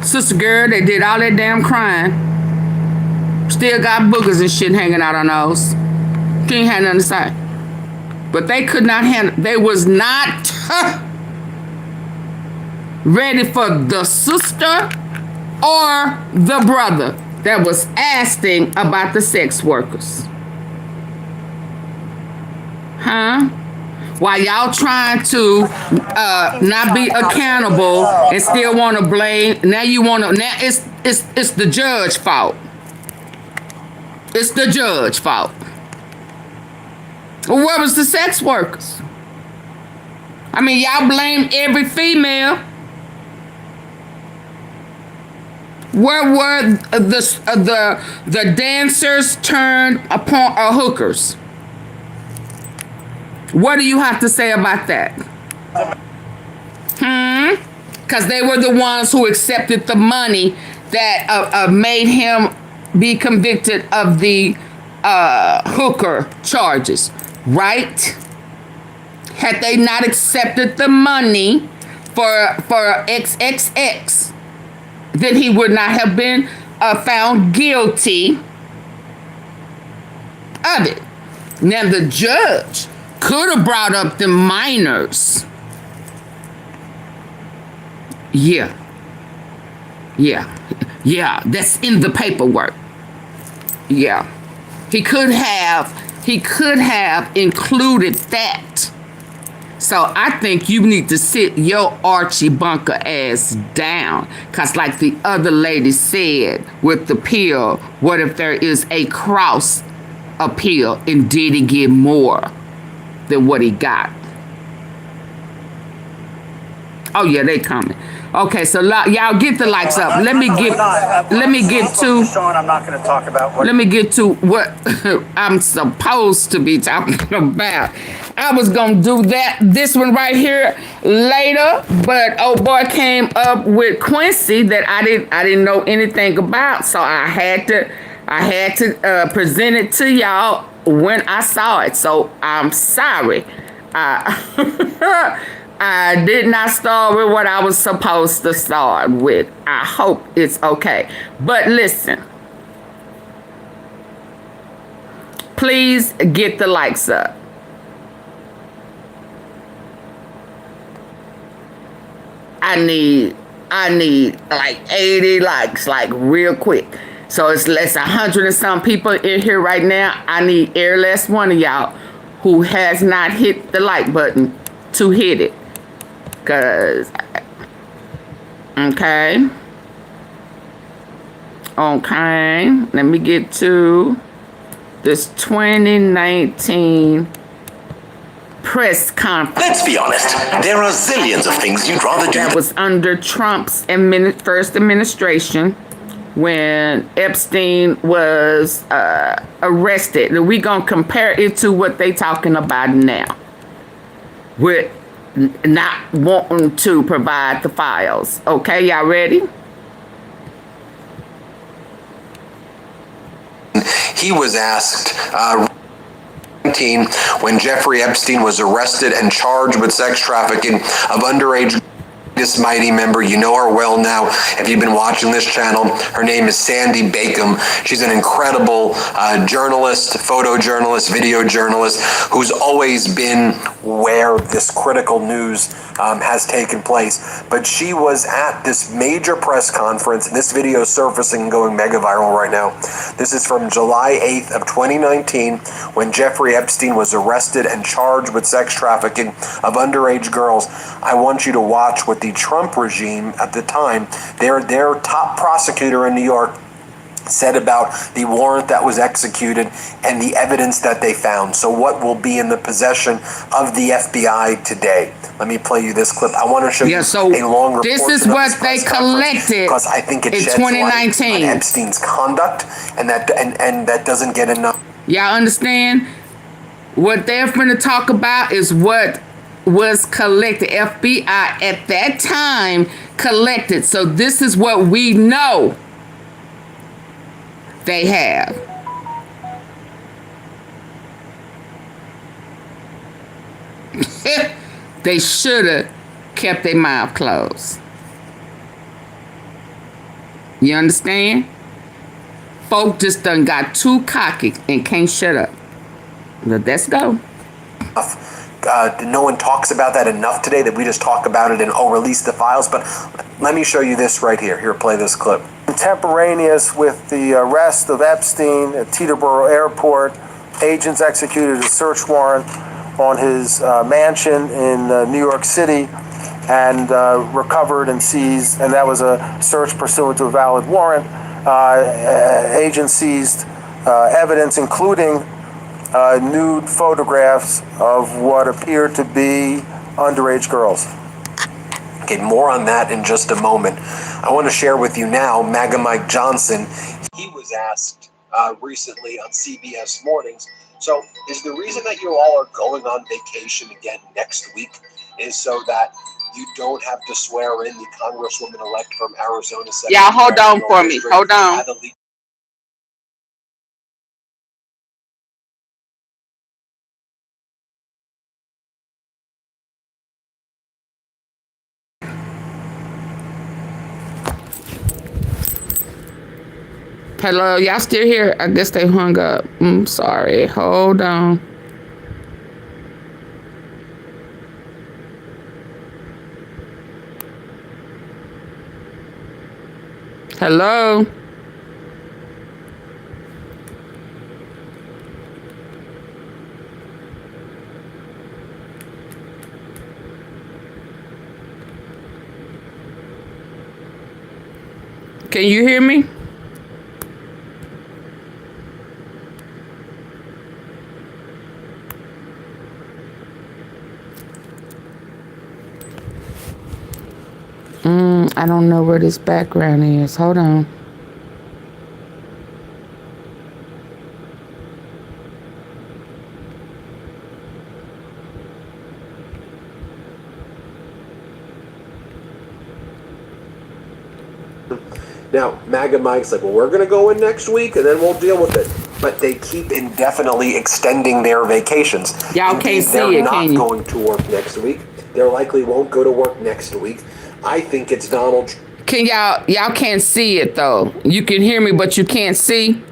Sister girl, they did all that damn crying. Still got boogers and shit hanging out on those. Can't have nothing to say. But they could not handle. They was not. ready for the sister or the brother that was asking about the sex workers? Huh? While y'all trying to not be accountable and still want to blame, now it's the judge fault. It's the judge fault. Where was the sex workers? I mean, y'all blame every female. Where were the dancers turned upon hookers? What do you have to say about that? Because they were the ones who accepted the money that made him be convicted of the hooker charges, right? Had they not accepted the money for XXX, then he would not have been found guilty of it. Now the judge could have brought up the minors. Yeah, that's in the paperwork. Yeah, he could have included that. So I think you need to sit your Archie Bunker ass down. Because like the other lady said with the pill, what if there is a cross appeal and did he get more than what he got? Oh yeah, they coming. Okay, so y'all get the likes up. Let me get to. Sean, I'm not going to talk about what. Let me get to what I'm supposed to be talking about. I was gonna do this one right here later, but old boy came up with Quincy that I didn't know anything about, so I had to present it to y'all when I saw it. So I'm sorry. I did not start with what I was supposed to start with. I hope it's okay. But listen, please get the likes up. I need like 80 likes, like real quick. So it's less 100 and some people in here right now. I need every last one of y'all who has not hit the like button to hit it. Cause, okay, let me get to this 2019 press conference. Let's be honest, there are zillions of things you'd rather do. That was under Trump's first administration when Epstein was arrested. And we gonna compare it to what they talking about now. With not wanting to provide the files. Okay, y'all ready? He was asked when Jeffrey Epstein was arrested and charged with sex trafficking of underage. This mighty member, you know her well now if you've been watching this channel. Her name is Sandy Bacon. She's an incredible journalist, photojournalist, video journalist who's always been where this critical news has taken place. But she was at this major press conference, and this video is surfacing and going mega viral right now. This is from July 8th of 2019 when Jeffrey Epstein was arrested and charged with sex trafficking of underage girls. I want you to watch what the Trump regime at the time, their top prosecutor in New York, said about the warrant that was executed and the evidence that they found. So what will be in the possession of the FBI today? Let me play you this clip. I want to show you a longer this is what they collected because I think it sheds 2019 light on Epstein's conduct, and that doesn't get enough. Y'all understand? What they're going to talk about is what was collected. FBI at that time collected. So this is what we know they have. They should have kept their mouth closed. You understand? Folk just done got too cocky and can't shut up. Let's go. no one talks about that enough today, that we just talk about it and, release the files. But let me show you this right here. Here, play this clip. Contemporaneous with the arrest of Epstein at Teterboro Airport, agents executed a search warrant on his mansion in New York City and recovered and seized, and that was a search pursuant to a valid warrant. Agents seized evidence, including nude photographs of what appeared to be underage girls. Okay, more on that in just a moment. I want to share with you now MAGA Mike Johnson. He was asked recently on CBS Mornings, so is the reason that you all are going on vacation again next week is so that you don't have to swear in the Congresswoman-elect from Arizona? Yeah, hold on for me. Hold on. Hello, y'all still here? I guess they hung up. I'm sorry. Hold on. Hello? Can you hear me? I don't know where this background is. Hold on. Now, MAGA Mike's like, well, we're going to go in next week and then we'll deal with it. But they keep indefinitely extending their vacations. Y'all can't see it, They're can you? not going to work next week. They likely won't go to work next week. I think it's Donald. Can y'all can't see it though. You can hear me, but you can't see.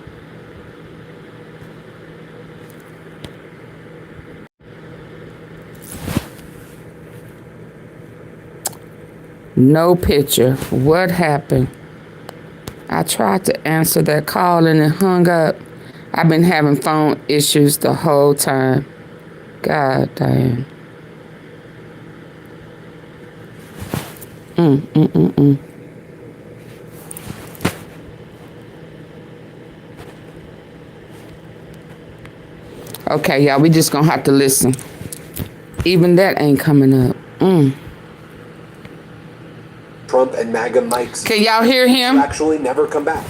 No picture. What happened? I tried to answer that call and it hung up. I've been having phone issues the whole time. God damn. Okay, y'all, we just gonna have to listen. Even that ain't coming up. Trump and MAGA Mike's. Can y'all hear him? Actually never come back.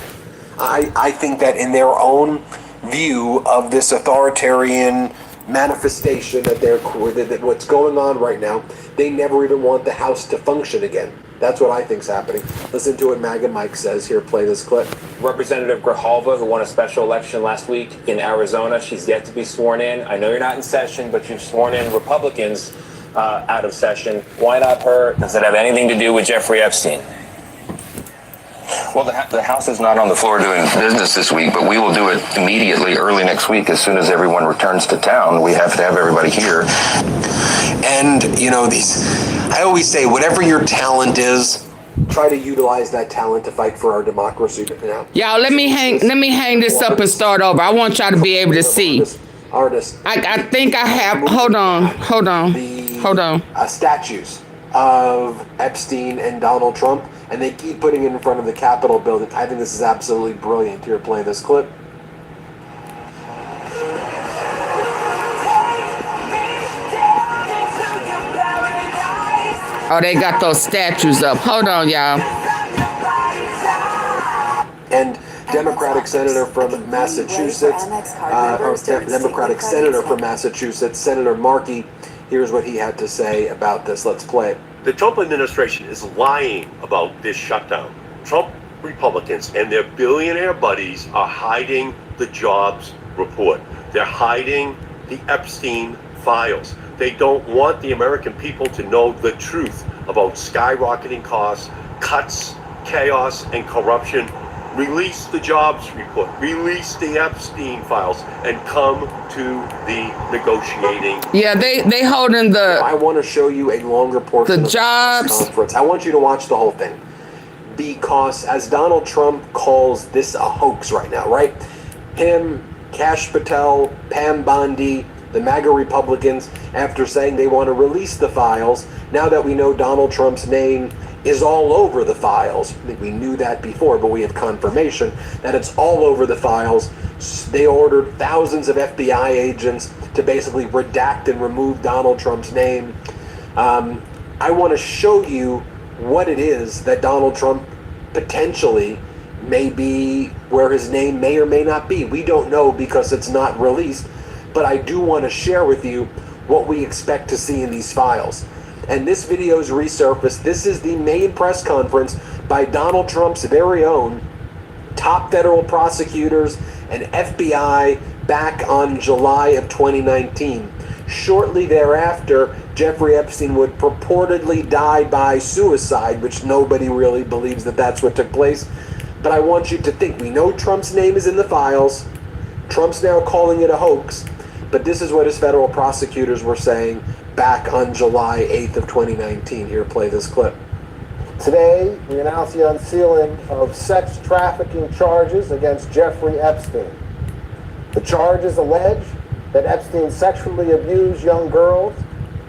I think that in their own view of this authoritarian manifestation that what's going on right now, they never even want the House to function again. That's what I think's happening. Listen to what MAGA Mike says here. Play this clip. Representative Grijalva, who won a special election last week in Arizona, she's yet to be sworn in. I know you're not in session, but you've sworn in Republicans out of session. Why not her? Does it have anything to do with Jeffrey Epstein? Well, the House is not on the floor doing business this week, but we will do it immediately early next week as soon as everyone returns to town. We have to have everybody here. And, I always say, whatever your talent is, try to utilize that talent to fight for our democracy. Y'all, let me hang this up and start over. I want y'all to be able to see. I think I have. Hold on. Statues of Epstein and Donald Trump, and they keep putting it in front of the Capitol building. I think this is absolutely brilliant. Here, play this clip. Oh, they got those statues up. Hold on, y'all. And Democratic Senator from Massachusetts, Senator Markey, here's what he had to say about this. Let's play it. The Trump administration is lying about this shutdown. Trump Republicans and their billionaire buddies are hiding the jobs report. They're hiding the Epstein files. They don't want the American people to know the truth about skyrocketing costs, cuts, chaos, and corruption. release the jobs report, release the Epstein files, and come to the negotiating. Yeah, they holding the. I want to show you a longer portion the jobs. of the conference. I want you to watch the whole thing, because as Donald Trump calls this a hoax right now, right? Him, Kash Patel, Pam Bondi, the MAGA Republicans, after saying they want to release the files, now that we know Donald Trump's name is all over the files. I think we knew that before, but we have confirmation that it's all over the files. They ordered thousands of FBI agents to basically redact and remove Donald Trump's name. I want to show you what it is that Donald Trump potentially may be, where his name may or may not be. We don't know because it's not released, but I do want to share with you what we expect to see in these files. And this video is resurfaced. This is the main press conference by Donald Trump's very own top federal prosecutors and FBI back on July of 2019. Shortly thereafter, Jeffrey Epstein would purportedly die by suicide, which nobody really believes that that's what took place. But I want you to think, we know Trump's name is in the files. Trump's now calling it a hoax, but this is what his federal prosecutors were saying back on July 8th of 2019. Here, play this clip. Today, we announce the unsealing of sex trafficking charges against Jeffrey Epstein. The charges allege that Epstein sexually abused young girls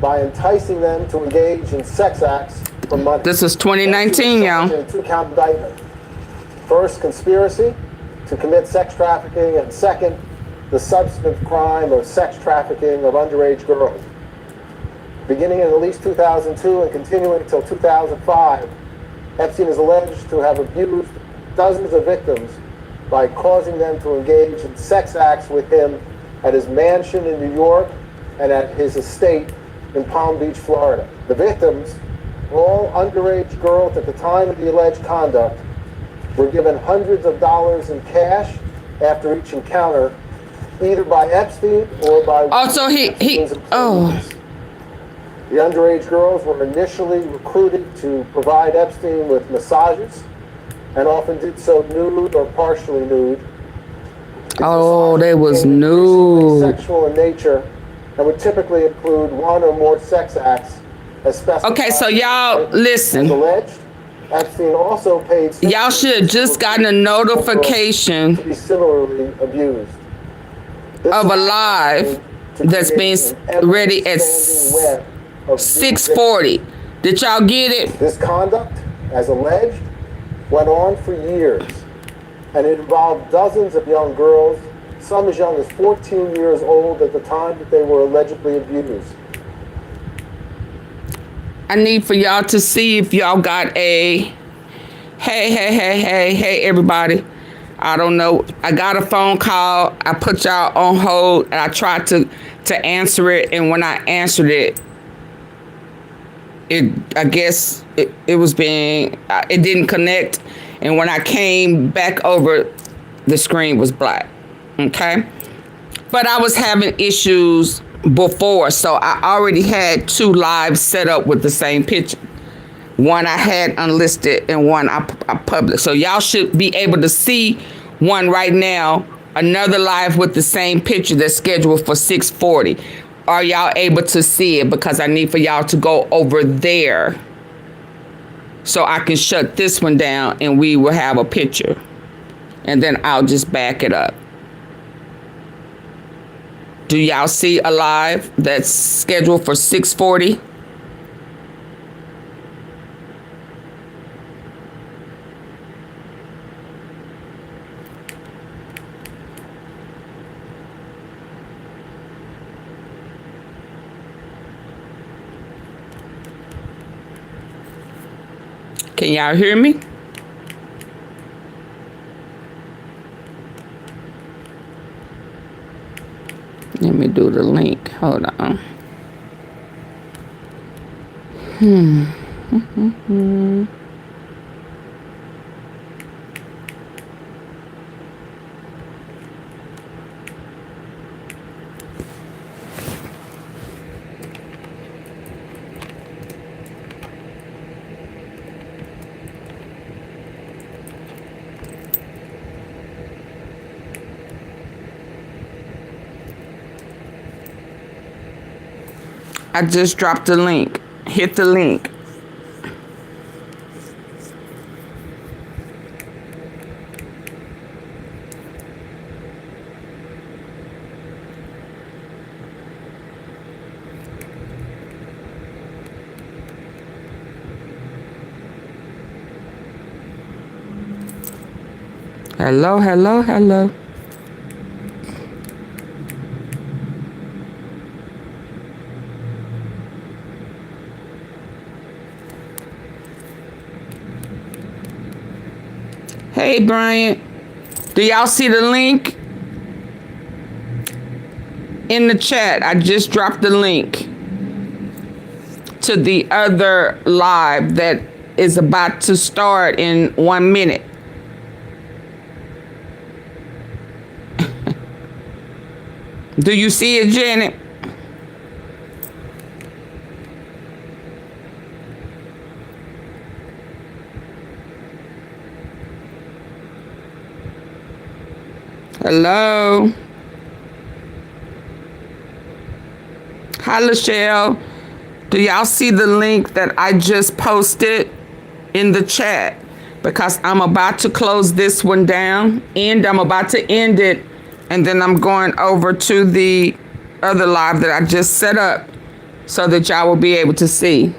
by enticing them to engage in sex acts for money. This is 2019, y'all. Two-count indictment. First, conspiracy to commit sex trafficking, and second, the substantive crime of sex trafficking of underage girls. Beginning in at least 2002 and continuing until 2005, Epstein is alleged to have abused dozens of victims by causing them to engage in sex acts with him at his mansion in New York and at his estate in Palm Beach, Florida. The victims, all underage girls at the time of the alleged conduct, were given hundreds of dollars in cash after each encounter, either by Epstein or by... Also, The underage girls were initially recruited to provide Epstein with massages, and often did so nude or partially nude. Oh, they was nude. Sexual in nature, and would typically include one or more sex acts as specified. Okay, so y'all listen. As alleged, Epstein also paid... Y'all should have just gotten a notification to be similarly abused. of a live that's being ready at 6:40. Did y'all get it? This conduct, as alleged, went on for years, and it involved dozens of young girls, some as young as 14 years old at the time that they were allegedly abused. I need for y'all to see if y'all got a hey everybody. I don't know. I got a phone call. I put y'all on hold and I tried to answer it, and when I answered it, I guess it was being, it didn't connect, and when I came back over, the screen was black. Okay, but I was having issues before, so I already had two lives set up with the same picture. One I had unlisted and one I published. So y'all should be able to see one right now, another live with the same picture that's scheduled for 6:40. Are y'all able to see it? Because I need for y'all to go over there so I can shut this one down and we will have a picture. And then I'll just back it up. Do y'all see a live that's scheduled for 6:40? Can y'all hear me? Let me do the link. Hold on. I just dropped the link. Hit the link. Hello, hello, hello. Hey, Brian. Do y'all see the link in the chat? I just dropped the link to the other live that is about to start in 1 minute. Do you see it, Janet? Hello? Hi, Lachelle. Do y'all see the link that I just posted in the chat? Because I'm about to close this one down. I'm about to end it. And then I'm going over to the other live that I just set up so that y'all will be able to see.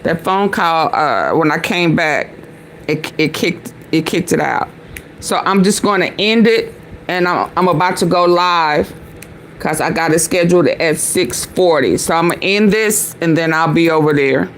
That phone call, when I came back, it kicked it out. So I'm just going to end it, and I'm about to go live because I got it scheduled at 6:40. So I'm going to end this, and then I'll be over there.